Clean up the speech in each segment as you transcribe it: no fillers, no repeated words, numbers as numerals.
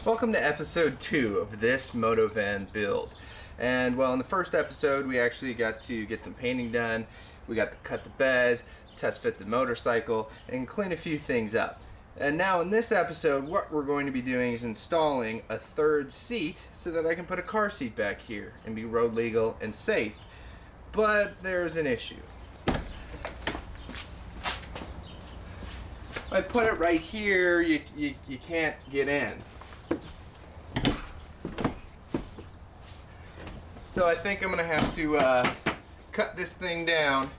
Welcome to episode 2 of this motovan build. And well, in the first episode we actually got to get some painting done. We got to cut the bed, test fit the motorcycle, and clean a few things up. And now in this episode what we're going to be doing is installing a third seat so that I can put a car seat back here and be road legal and safe. But there's an issue. If I put it right here, you can't get in. So I think I'm gonna have to cut this thing down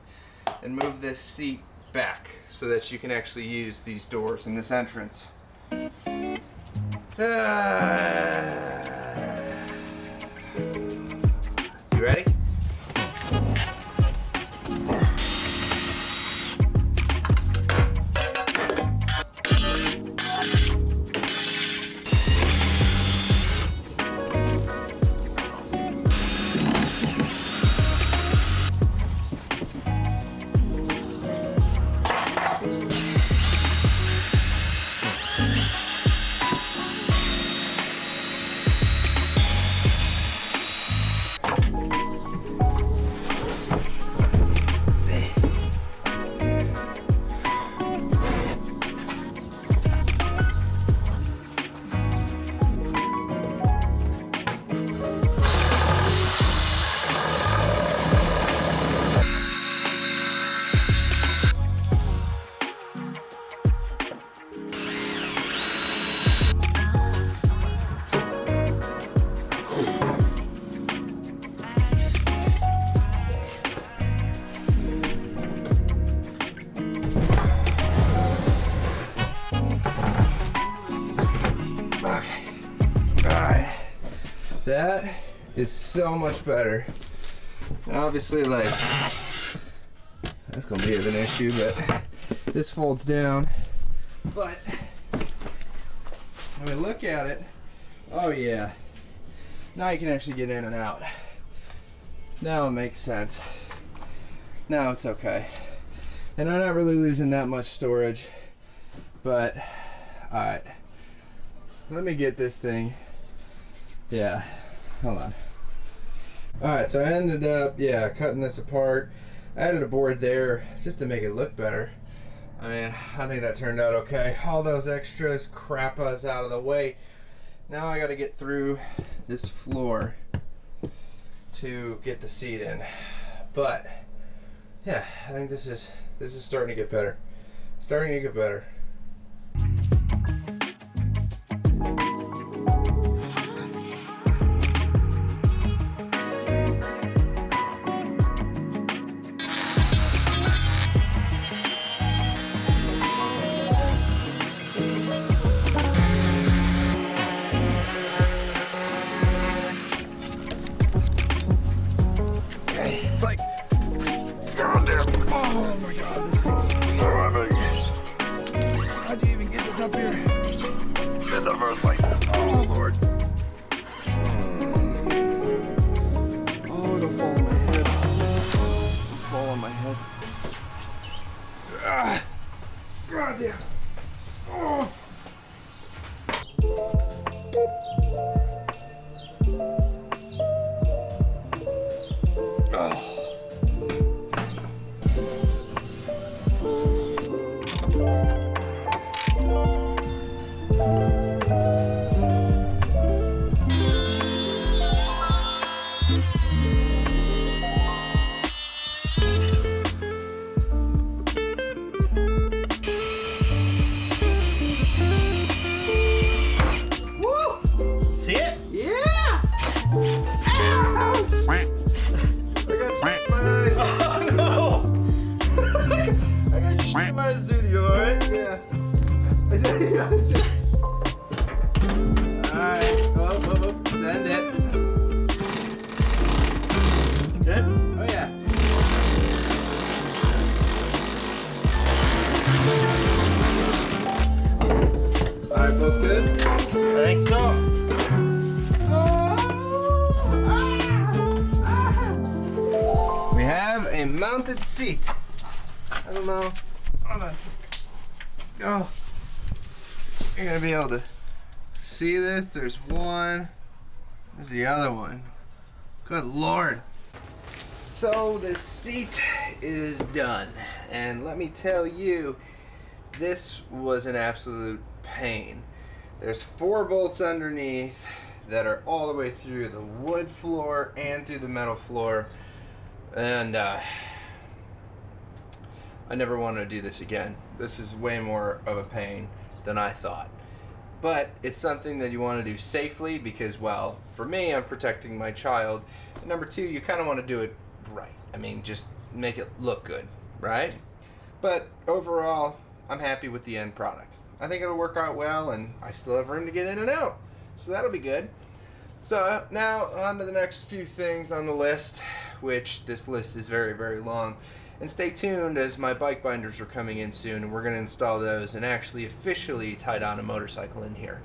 and move this seat back so that you can actually use these doors in this entrance. You ready? That is so much better. Obviously, like, that's gonna be an issue, but this folds down. But when we look at it, oh yeah, now you can actually get in and out. Now it makes sense. Now it's okay. And I'm not really losing that much storage, but all right, let me get this thing. Yeah, hold on. Alright, so I ended up, cutting this apart. I added a board there just to make it look better. I mean, I think that turned out okay. All those extras, crappas out of the way. Now I gotta get through this floor to get the seat in. But, yeah, I think this is starting to get better. Starting to get better. Mounted seat. I don't know. Oh, you're gonna be able to See this? There's one. There's the other one. Good Lord. So the seat is done. And let me tell you, this was an absolute pain. There's 4 bolts underneath that are all the way through the wood floor and through the metal floor. And I never want to do this again. This is way more of a pain than I thought. But it's something that you want to do safely because, well, for me, I'm protecting my child. And number 2, you kind of want to do it right. I mean, just make it look good, right? But overall, I'm happy with the end product. I think it'll work out well, and I still have room to get in and out. So that'll be good. So now on to the next few things on the list, which this list is very, very long. And stay tuned as my bike binders are coming in soon, and we're going to install those and actually officially tie down a motorcycle in here.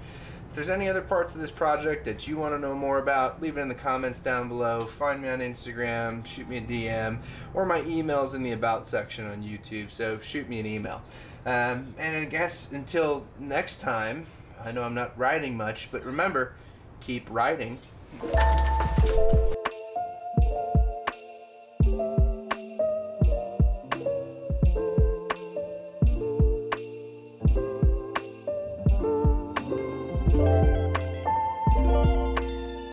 If there's any other parts of this project that you want to know more about, leave it in the comments down below. Find me on Instagram, shoot me a DM, or my email's in the About section on YouTube, so shoot me an email. And I guess until next time, I know I'm not riding much, but remember, keep riding.